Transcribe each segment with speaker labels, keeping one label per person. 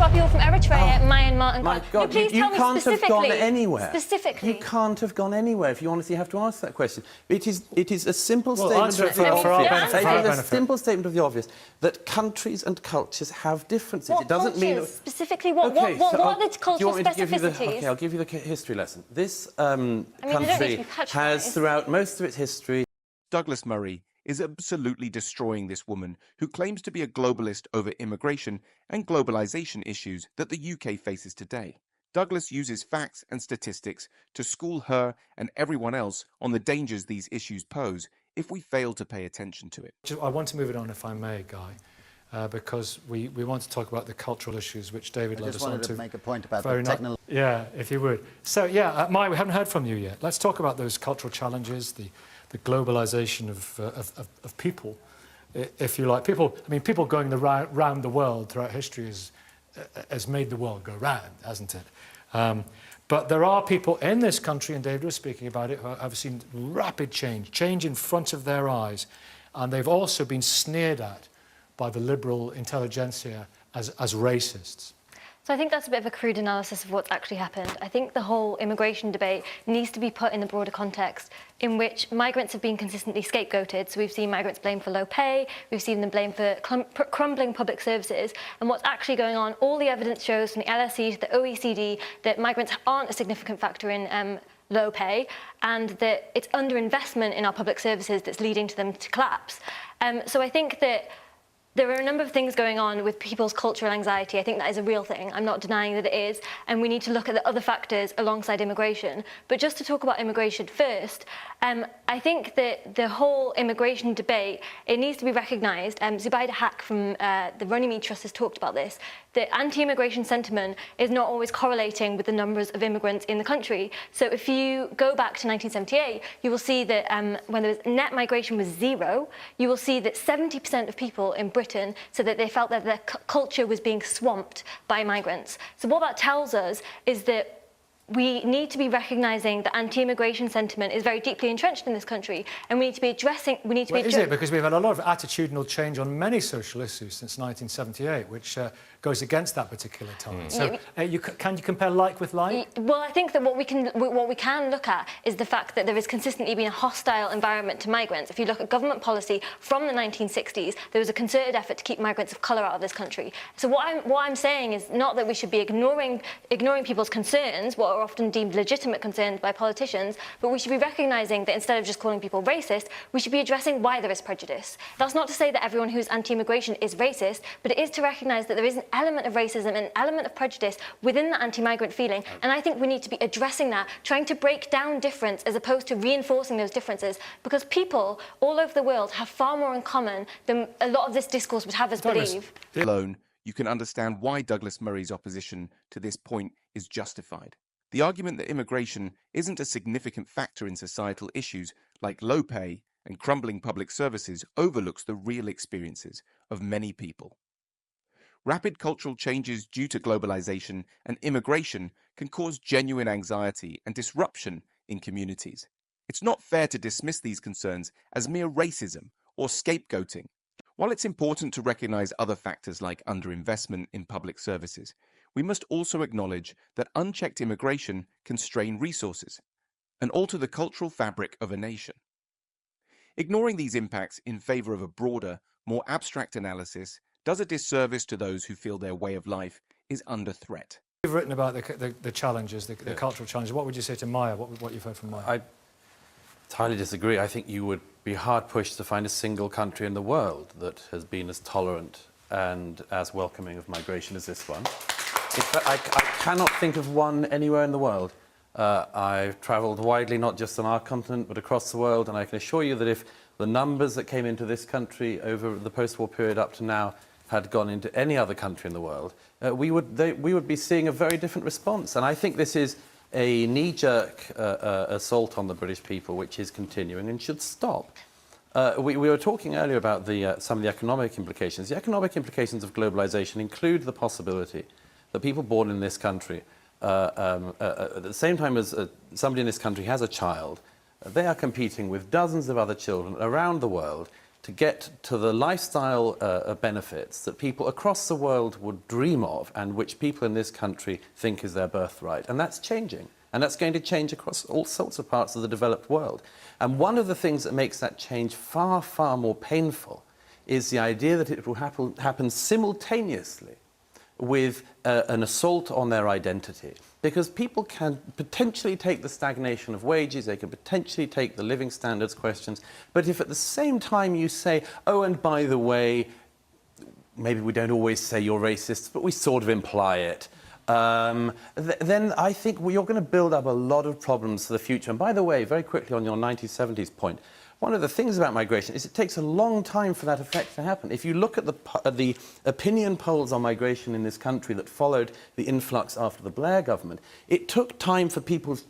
Speaker 1: about people from Eritrea, Myanmar and
Speaker 2: My God,
Speaker 1: please
Speaker 2: you
Speaker 1: tell me
Speaker 2: can't have gone anywhere.
Speaker 1: Specifically.
Speaker 2: You can't have gone anywhere. If you honestly have to answer that question. It is a simple statement
Speaker 3: of the obvious.
Speaker 2: It is a simple statement of the obvious that countries and cultures have differences.
Speaker 1: What
Speaker 2: it doesn't
Speaker 1: cultures?
Speaker 2: mean...
Speaker 1: Specifically, what are the cultural specificities?
Speaker 2: Okay, I'll give you the history lesson. This country has, throughout most of its history...
Speaker 4: Douglas Murray is absolutely destroying this woman who claims to be a globalist over immigration and globalization issues that the UK faces today. Douglas uses facts and statistics to school her and everyone else on the dangers these issues pose if we fail to pay attention to it.
Speaker 3: I want to move it on, if I may, Guy, because we want to talk about the cultural issues which David led us on to.
Speaker 5: I just wanted to make a point about the technology.
Speaker 3: Yeah, if you would. So, yeah, Maya, we haven't heard from you yet. Let's talk about those cultural challenges, the globalization of people, if you like. People going round the world throughout history has made the world go round, hasn't it? But there are people in this country, and David was speaking about it, who have seen rapid change in front of their eyes, and they've also been sneered at by the liberal intelligentsia as racists.
Speaker 1: So I think that's a bit of a crude analysis of what's actually happened. I think the whole immigration debate needs to be put in the broader context in which migrants have been consistently scapegoated. So we've seen migrants blamed for low pay, we've seen them blamed for crumbling public services, and what's actually going on, all the evidence shows from the LSE to the OECD that migrants aren't a significant factor in low pay, and that it's underinvestment in our public services that's leading to them to collapse. So I think that there are a number of things going on with people's cultural anxiety. I think that is a real thing. I'm not denying that it is. And we need to look at the other factors alongside immigration. But just to talk about immigration first, I think that the whole immigration debate, it needs to be recognised. Zubaida Haq from the Runnymede Trust has talked about this, that anti-immigration sentiment is not always correlating with the numbers of immigrants in the country. So if you go back to 1978, you will see that when there was net migration was 0, you will see that 70% of people in Britain said that they felt that their culture was being swamped by migrants. So what that tells us is that we need to be recognising that anti-immigration sentiment is very deeply entrenched in this country, and we need to be addressing...
Speaker 3: Is it? Because we've had a lot of attitudinal change on many social issues since 1978, which goes against that particular time. So can you compare like with like?
Speaker 1: Well, I think that what we can look at is the fact that there has consistently been a hostile environment to migrants. If you look at government policy from the 1960s, there was a concerted effort to keep migrants of colour out of this country. So what I'm saying is not that we should be ignoring people's concerns, what are often deemed legitimate concerns by politicians, but we should be recognising that instead of just calling people racist, we should be addressing why there is prejudice. That's not to say that everyone who's anti-immigration is racist, but it is to recognise that there is an element of racism, an element of prejudice within the anti-migrant feeling, and I think we need to be addressing that, trying to break down difference as opposed to reinforcing those differences, because people all over the world have far more in common than a lot of this discourse would have us believe.
Speaker 4: Alone, you can understand why Douglas Murray's opposition to this point is justified. The argument that immigration isn't a significant factor in societal issues like low pay and crumbling public services overlooks the real experiences of many people. Rapid cultural changes due to globalization and immigration can cause genuine anxiety and disruption in communities. It's not fair to dismiss these concerns as mere racism or scapegoating. While it's important to recognize other factors like underinvestment in public services, we must also acknowledge that unchecked immigration can strain resources and alter the cultural fabric of a nation. Ignoring these impacts in favor of a broader, more abstract analysis does a disservice to those who feel their way of life is under threat.
Speaker 3: You've written about the challenges, the cultural challenges. What would you say to Maya, what you've heard from Maya?
Speaker 2: I entirely disagree. I think you would be hard-pushed to find a single country in the world that has been as tolerant and as welcoming of migration as this one. I cannot think of one anywhere in the world. I've travelled widely, not just on our continent, but across the world, and I can assure you that if the numbers that came into this country over the post-war period up to now had gone into any other country in the world, we would be seeing a very different response. And I think this is a knee-jerk assault on the British people, which is continuing and should stop. We were talking earlier about some of the economic implications. The economic implications of globalization include the possibility that people born in this country, at the same time as somebody in this country has a child, they are competing with dozens of other children around the world to get to the lifestyle benefits that people across the world would dream of and which people in this country think is their birthright. And that's changing. And that's going to change across all sorts of parts of the developed world. And one of the things that makes that change far, far more painful is the idea that it will happen simultaneously with an assault on their identity. Because people can potentially take the stagnation of wages, they can potentially take the living standards questions, but if at the same time you say, oh, and by the way, maybe we don't always say you're racist, but we sort of imply it, then I think you're going to build up a lot of problems for the future. And by the way, very quickly on your 1970s point, one of the things about migration is it takes a long time for that effect to happen. If you look at the opinion polls on migration in this country that followed the influx after the Blair government, it took time for people's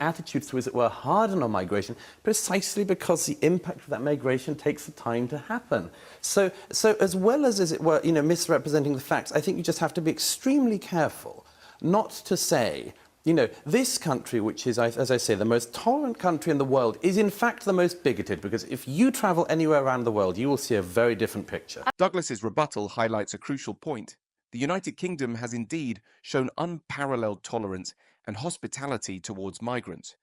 Speaker 2: attitudes to, as it were, harden on migration, precisely because the impact of that migration takes the time to happen. So as well as it were, misrepresenting the facts, I think you just have to be extremely careful not to say, this country, which is, as I say, the most tolerant country in the world, is in fact the most bigoted, because if you travel anywhere around the world, you will see a very different picture.
Speaker 4: Douglas's rebuttal highlights a crucial point. The United Kingdom has indeed shown unparalleled tolerance and hospitality towards migrants,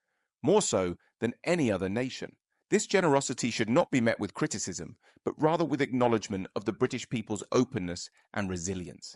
Speaker 4: more so than any other nation. This generosity should not be met with criticism, but rather with acknowledgement of the British people's openness and resilience.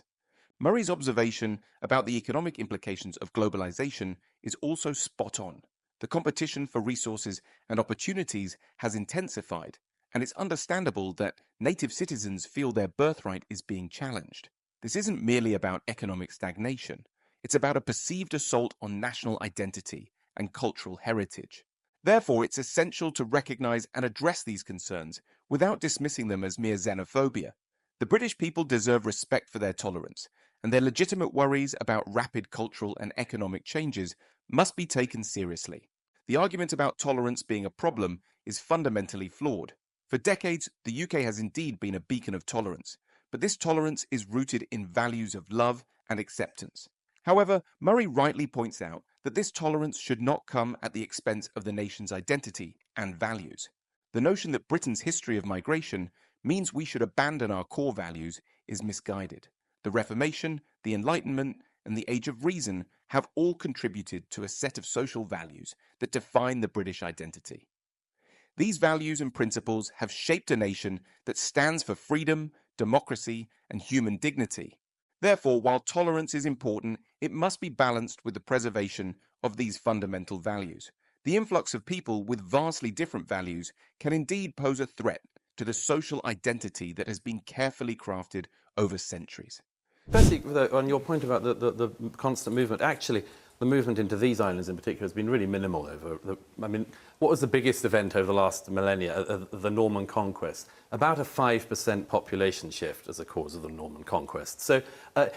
Speaker 4: Murray's observation about the economic implications of globalization is also spot on. The competition for resources and opportunities has intensified, and it's understandable that native citizens feel their birthright is being challenged. This isn't merely about economic stagnation. It's about a perceived assault on national identity and cultural heritage. Therefore, it's essential to recognize and address these concerns without dismissing them as mere xenophobia. The British people deserve respect for their tolerance, and their legitimate worries about rapid cultural and economic changes must be taken seriously. The argument about tolerance being a problem is fundamentally flawed. For decades, the UK has indeed been a beacon of tolerance, but this tolerance is rooted in values of love and acceptance. However, Murray rightly points out that this tolerance should not come at the expense of the nation's identity and values. The notion that Britain's history of migration means we should abandon our core values is misguided. The Reformation, the Enlightenment, and the Age of Reason have all contributed to a set of social values that define the British identity. These values and principles have shaped a nation that stands for freedom, democracy, and human dignity. Therefore, while tolerance is important, it must be balanced with the preservation of these fundamental values. The influx of people with vastly different values can indeed pose a threat to the social identity that has been carefully crafted over centuries.
Speaker 2: Firstly, on your point about the constant movement, actually, the movement into these islands in particular has been really minimal what was the biggest event over the last millennia? The Norman Conquest. About a 5% population shift as a cause of the Norman Conquest. So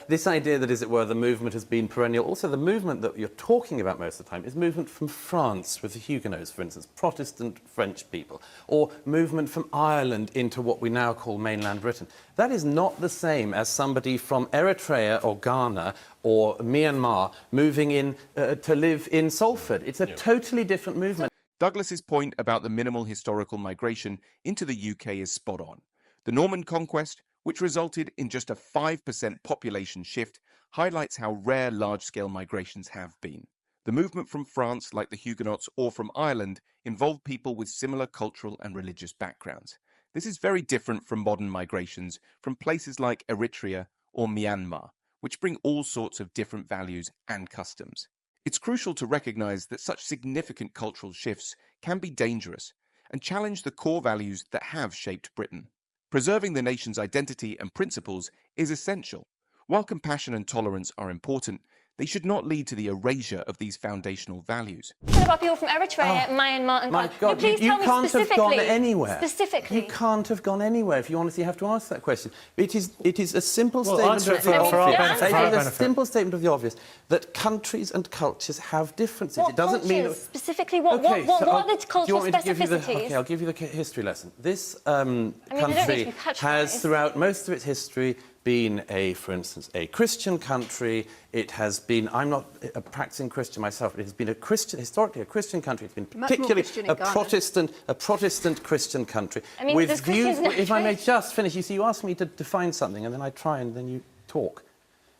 Speaker 2: this idea that, as it were, the movement has been perennial. Also, the movement that you're talking about most of the time is movement from France with the Huguenots, for instance, Protestant French people, or movement from Ireland into what we now call mainland Britain. That is not the same as somebody from Eritrea or Ghana or Myanmar moving in to live in Salford. It's a totally different movement.
Speaker 4: Douglas's point about the minimal historical migration into the UK is spot on. The Norman Conquest, which resulted in just a 5% population shift, highlights how rare large-scale migrations have been. The movement from France, like the Huguenots, or from Ireland, involved people with similar cultural and religious backgrounds. This is very different from modern migrations from places like Eritrea or Myanmar, which bring all sorts of different values and customs. It's crucial to recognize that such significant cultural shifts can be dangerous and challenge the core values that have shaped Britain. Preserving the nation's identity and principles is essential. While compassion and tolerance are important, they should not lead to the erasure of these foundational values.
Speaker 1: What about people from Eritrea, Myanmar, and
Speaker 2: My God,
Speaker 1: please
Speaker 2: you
Speaker 1: tell me
Speaker 2: can't have gone anywhere.
Speaker 1: Specifically.
Speaker 2: You can't have gone anywhere. If you honestly have to answer that question. It is a simple
Speaker 3: statement.
Speaker 2: Answer it
Speaker 3: for our benefit.
Speaker 2: It is a simple statement of the obvious that countries and cultures have differences.
Speaker 1: What
Speaker 2: it doesn't
Speaker 1: cultures?
Speaker 2: mean
Speaker 1: Specifically, what are the cultural specificities?
Speaker 2: Okay, I'll give you the history lesson. This country has, throughout most of its history, been for instance, a Christian country. It has been, I'm not a practicing Christian myself, but it has been historically a Christian country. It's been particularly a Protestant Christian country.
Speaker 1: I mean,
Speaker 2: with
Speaker 1: there's
Speaker 2: views,
Speaker 1: Christians in
Speaker 2: if I may
Speaker 1: every
Speaker 2: just finish, you see, you ask me to define something, and then I try, and then you talk.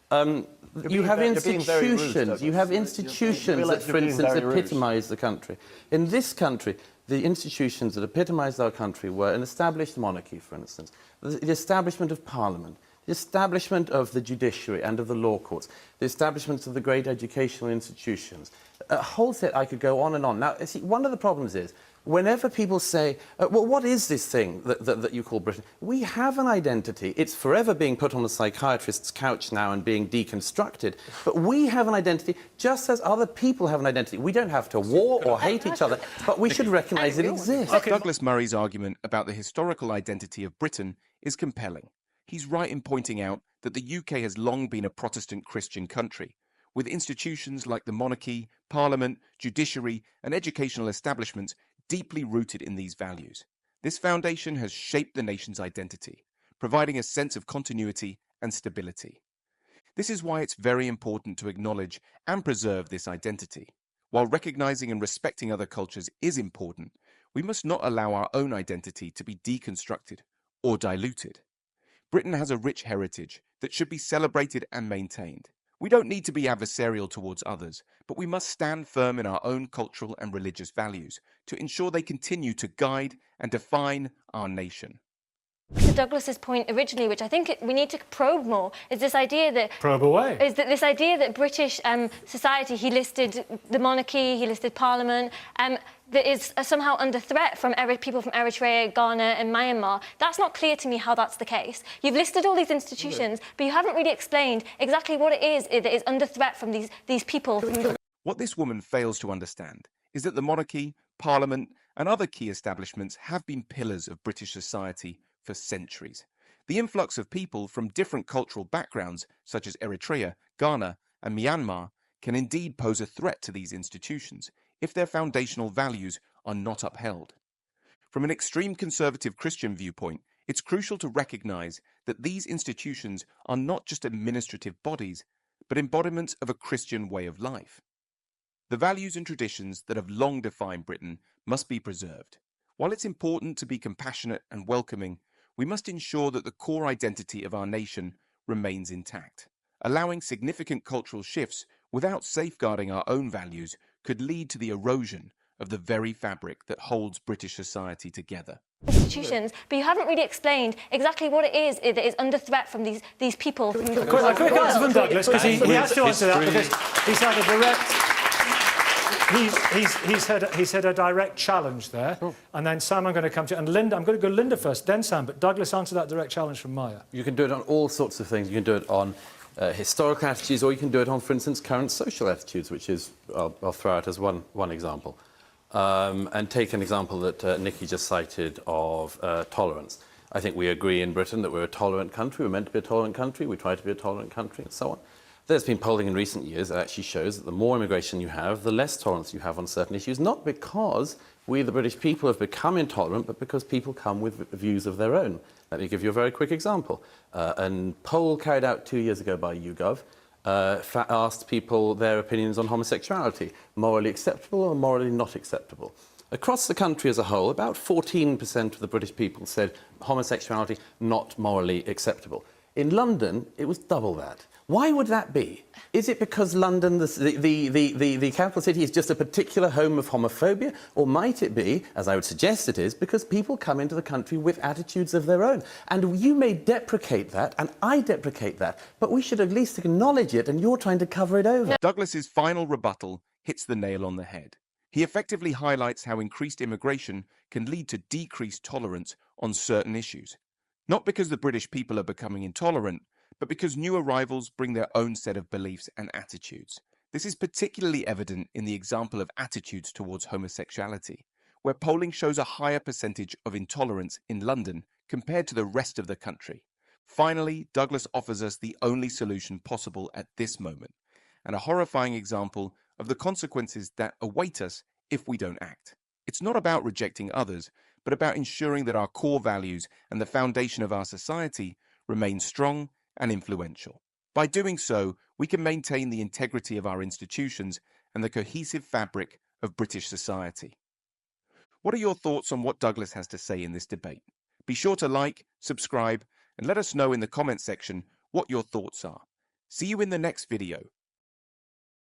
Speaker 2: You have institutions. You have institutions that, for instance, epitomise the country. In this country, the institutions that epitomised our country were an established monarchy, for instance, the establishment of Parliament, the establishment of the judiciary and of the law courts, the establishment of the great educational institutions. A whole set, I could go on and on. Now, see, one of the problems is, whenever people say, well, what is this thing that you call Britain? We have an identity. It's forever being put on a psychiatrist's couch now and being deconstructed. But we have an identity just as other people have an identity. We don't have to war or hate each other, but we should recognise it exists.
Speaker 4: Douglas Murray's argument about the historical identity of Britain is compelling. He's right in pointing out that the UK has long been a Protestant Christian country, with institutions like the monarchy, parliament, judiciary, and educational establishments deeply rooted in these values. This foundation has shaped the nation's identity, providing a sense of continuity and stability. This is why it's very important to acknowledge and preserve this identity. While recognizing and respecting other cultures is important, we must not allow our own identity to be deconstructed or diluted. Britain has a rich heritage that should be celebrated and maintained. We don't need to be adversarial towards others, but we must stand firm in our own cultural and religious values to ensure they continue to guide and define our nation.
Speaker 1: To Douglas's point originally, which I think we need to probe more, is this idea that...
Speaker 3: Probe away.
Speaker 1: Is that this idea that British society, he listed the monarchy, he listed Parliament, that is somehow under threat from people from Eritrea, Ghana and Myanmar. That's not clear to me how that's the case. You've listed all these institutions, but you haven't really explained exactly what it is that is under threat from these people.
Speaker 4: What this woman fails to understand is that the monarchy, Parliament and other key establishments have been pillars of British society for centuries. The influx of people from different cultural backgrounds, such as Eritrea, Ghana, and Myanmar, can indeed pose a threat to these institutions if their foundational values are not upheld. From an extreme conservative Christian viewpoint, it's crucial to recognize that these institutions are not just administrative bodies, but embodiments of a Christian way of life. The values and traditions that have long defined Britain must be preserved. While it's important to be compassionate and welcoming, we must ensure that the core identity of our nation remains intact. Allowing significant cultural shifts without safeguarding our own values could lead to the erosion of the very fabric that holds British society together.
Speaker 1: Institutions, but you haven't really explained exactly what it is that is under threat from these people.
Speaker 3: A quick answer from Douglas, because he has to answer that, because he's had a direct... He's had a direct challenge there, and then Sam, I'm going to come to you, and Linda, I'm going to go Linda first, then Sam, but Douglas, answer that direct challenge from Maya.
Speaker 2: You can do it on all sorts of things. You can do it on historical attitudes, or you can do it on, for instance, current social attitudes, which is, I'll throw out as one example. And take an example that Nikki just cited of tolerance. I think we agree in Britain that we're a tolerant country, we're meant to be a tolerant country, we try to be a tolerant country, and so on. There's been polling in recent years that actually shows that the more immigration you have, the less tolerance you have on certain issues, not because we, the British people, have become intolerant, but because people come with views of their own. Let me give you a very quick example. A poll carried out 2 years ago by YouGov asked people their opinions on homosexuality, morally acceptable or morally not acceptable. Across the country as a whole, about 14% of the British people said homosexuality not morally acceptable. In London, it was double that. Why would that be? Is it because London, the capital city, is just a particular home of homophobia? Or might it be, as I would suggest it is, because people come into the country with attitudes of their own? And you may deprecate that, and I deprecate that, but we should at least acknowledge it, and you're trying to cover it over.
Speaker 4: Douglas's final rebuttal hits the nail on the head. He effectively highlights how increased immigration can lead to decreased tolerance on certain issues. Not because the British people are becoming intolerant, but because new arrivals bring their own set of beliefs and attitudes. This is particularly evident in the example of attitudes towards homosexuality, where polling shows a higher percentage of intolerance in London compared to the rest of the country. Finally, Douglas offers us the only solution possible at this moment, and a horrifying example of the consequences that await us if we don't act. It's not about rejecting others, but about ensuring that our core values and the foundation of our society remain strong and influential. By doing so, we can maintain the integrity of our institutions and the cohesive fabric of British society. What are your thoughts on what Douglas has to say in this debate? Be sure to like, subscribe, and let us know in the comments section what your thoughts are. See you in the next video,